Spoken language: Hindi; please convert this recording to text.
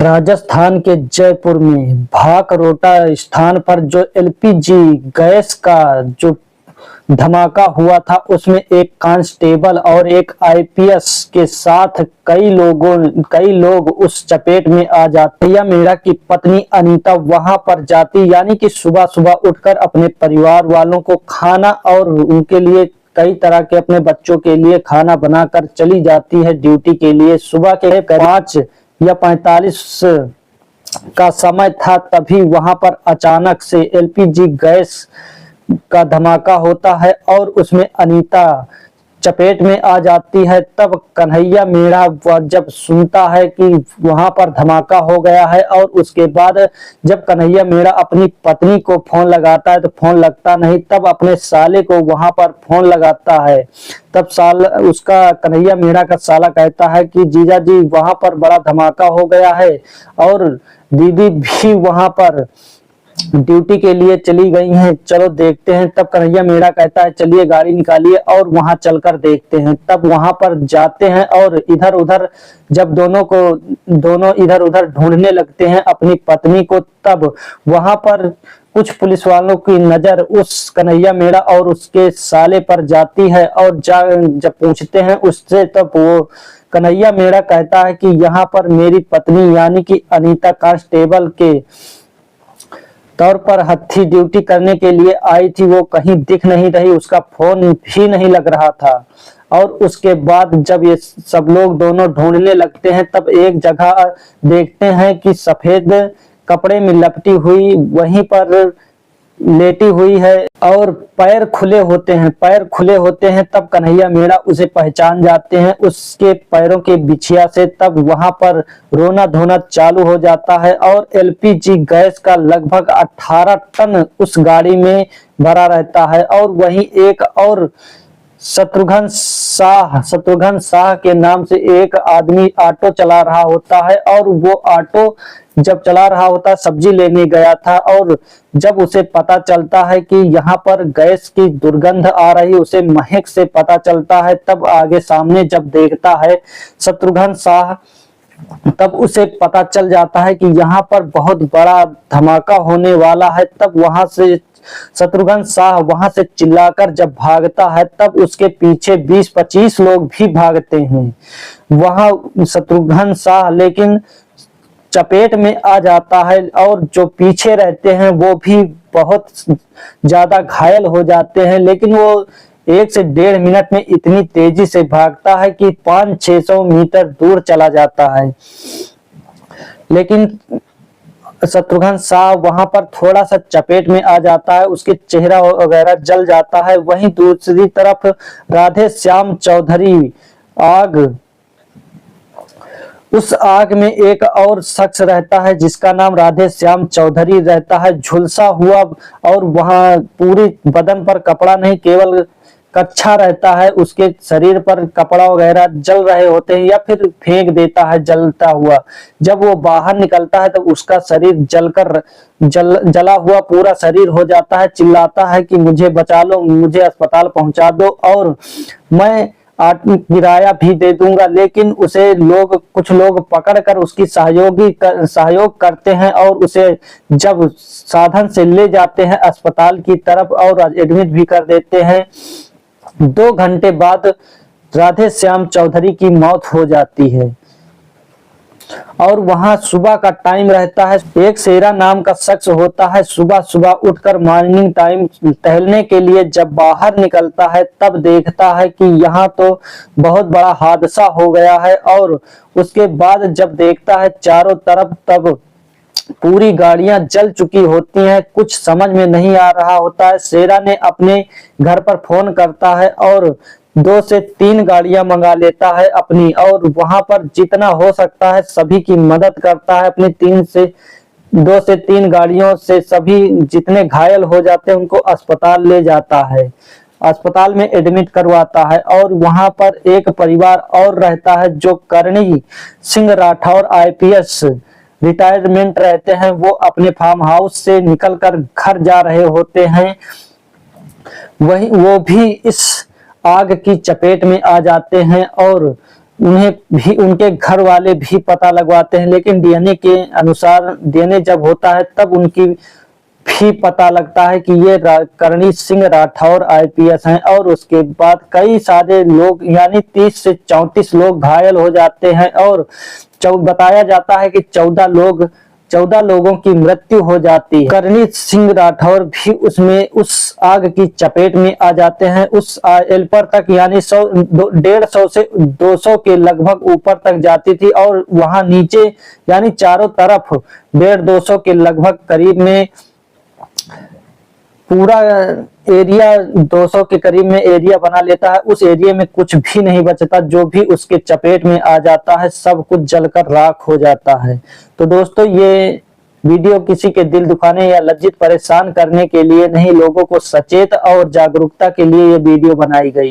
राजस्थान के जयपुर में भाकरोटा स्थान पर जो एलपीजी गैस का जो धमाका हुआ था, उसमें एक कांस्टेबल और एक आईपीएस के साथ कई लोग उस चपेट में आ जाते। या मेरा की पत्नी अनीता वहां पर जाती, यानी कि सुबह सुबह उठकर अपने परिवार वालों को खाना और उनके लिए कई तरह के अपने बच्चों के लिए खाना बनाकर चली जाती है ड्यूटी के लिए। सुबह के 5 या 45 का समय था, तभी वहां पर अचानक से एलपीजी गैस का धमाका होता है और उसमें अनीता चपेट में आ जाती है। तब कन्हैया मीणा जब सुनता है कि वहां पर धमाका हो गया है, और उसके बाद जब कन्हैया मीणा अपनी पत्नी को फोन लगाता है तो फोन लगता नहीं, तब अपने साले को वहां पर फोन लगाता है। तब उसका कन्हैया मीणा का साला कहता है कि जीजा जी वहां पर बड़ा धमाका हो गया है और दीदी भी वहां पर ड्यूटी के लिए चली गई हैं, चलो देखते हैं। तब कन्हैया मीणा कहता है चलिए गाड़ी निकालिए और वहां चलकर देखते हैं। तब वहां पर जाते हैं और इधर उधर जब दोनों इधर उधर ढूंढने लगते हैं अपनी पत्नी को, तब वहां पर कुछ पुलिस वालों की नजर उस कन्हैया मीणा और उसके साले पर जाती है, और जब पूछते हैं उससे, तब वो कन्हैया मीणा कहता है कि यहाँ पर मेरी पत्नी यानी कि अनीता कांस्टेबल के तौर पर हत्थी ड्यूटी करने के लिए आई थी, वो कहीं दिख नहीं रही, उसका फोन भी नहीं लग रहा था। और उसके बाद जब ये सब लोग दोनों ढूंढने लगते हैं, तब एक जगह देखते हैं कि सफेद कपड़े में लपटी हुई वहीं पर लेटी हुई है और पैर खुले होते हैं। तब कन्हैया मीणा उसे पहचान जाते हैं उसके पैरों के बिछिया से। तब वहां पर रोना धोना चालू हो जाता है और एलपीजी गैस का लगभग 18 टन उस गाड़ी में भरा रहता है। और वहीं एक और शत्रुघ्न शाह के नाम से एक आदमी ऑटो चला रहा होता है, और वो ऑटो जब चला रहा होता सब्जी लेने गया था, और जब उसे पता चलता है कि यहाँ पर गैस की दुर्गंध आ रही, उसे महक से पता चलता है। तब आगे सामने जब देखता है शत्रुघ्न शाह, तब उसे पता चल जाता है कि यहाँ पर बहुत बड़ा धमाका होने वाला है। तब वहां से शत्रुघ्न शाह वहां से चिल्लाकर जब भागता है, तब उसके पीछे 20-25 लोग भी भागते हैं। वहां शत्रुघ्न शाह लेकिन चपेट में आ जाता है, और जो पीछे रहते हैं वो भी बहुत ज्यादा घायल हो जाते हैं। लेकिन वो 1 से 1.5 मिनट में इतनी तेजी से भागता है कि 500-600 मीटर दूर चला जाता है। लेकिन शत्रुघ्न शाह वहां पर थोड़ा सा चपेट में आ जाता है, उसके चेहरा वगैरह जल जाता है। वहीं दूसरी तरफ राधे श्याम चौधरी उस आग में एक और शख्स रहता है जिसका नाम राधे श्याम चौधरी रहता है, झुलसा हुआ, और वहां पूरी बदन पर कपड़ा नहीं, केवल कच्छा रहता है। उसके शरीर पर कपड़ा वगैरह जल रहे होते हैं, या फिर फेंक देता है जलता हुआ। जब वो बाहर निकलता है तो उसका शरीर जला हुआ पूरा शरीर हो जाता है, चिल्लाता है कि मुझे बचा लो, मुझे अस्पताल पहुंचा दो और मैं किराया भी दे दूंगा। लेकिन उसे कुछ लोग पकड़कर उसकी सहयोग करते हैं, और उसे जब साधन से ले जाते हैं अस्पताल की तरफ और एडमिट भी कर देते हैं। 2 घंटे बाद राधे श्याम चौधरी की मौत हो जाती है। और वहां सुबह का टाइम रहता है, एक शेरा नाम का शख्स होता है, सुबह सुबह उठकर मॉर्निंग टाइम टहलने के लिए जब बाहर निकलता है, तब देखता है कि यहाँ तो बहुत बड़ा हादसा हो गया है। और उसके बाद जब देखता है चारों तरफ, तब पूरी गाड़ियां जल चुकी होती हैं, कुछ समझ में नहीं आ रहा होता है। शेरा ने अपने घर पर फोन करता है और 2 से 3 गाड़ियां मंगा लेता है अपनी, और वहां पर जितना हो सकता है सभी की मदद करता है। अपनी 2 से 3 गाड़ियों से सभी जितने घायल हो जाते हैं उनको अस्पताल ले जाता है, अस्पताल में एडमिट करवाता है। और वहां पर एक परिवार और रहता है जो करणी सिंह राठौर आईपीएस रिटायरमेंट रहते हैं, वो अपने फार्म हाउस से निकलकर घर जा रहे होते हैं। वही वो भी इस आग की चपेट में आ जाते हैं, और उन्हें भी उनके घर वाले भी पता लगवाते हैं, लेकिन डीएनए के अनुसार डीएनए जब होता है तब उनकी भी पता लगता है कि ये करणी सिंह राठौर आईपीएस हैं। और उसके बाद कई सारे लोग यानी 30 से 34 लोग घायल हो जाते हैं और बताया जाता है कि 14 लोगों की मृत्यु हो जाती है। करणी सिंह राठौर भी उसमें उस आग की चपेट में आ जाते हैं। उस एल्पर तक यानी 150 से 200 के लगभग ऊपर तक जाती थी और वहां नीचे यानी चारों तरफ 150-200 के लगभग करीब में पूरा एरिया 200 के करीब में एरिया बना लेता है। उस एरिया में कुछ भी नहीं बचता, जो भी उसके चपेट में आ जाता है सब कुछ जलकर राख हो जाता है। तो दोस्तों ये वीडियो किसी के दिल दुखाने या लज्जित परेशान करने के लिए नहीं, लोगों को सचेत और जागरूकता के लिए ये वीडियो बनाई गई।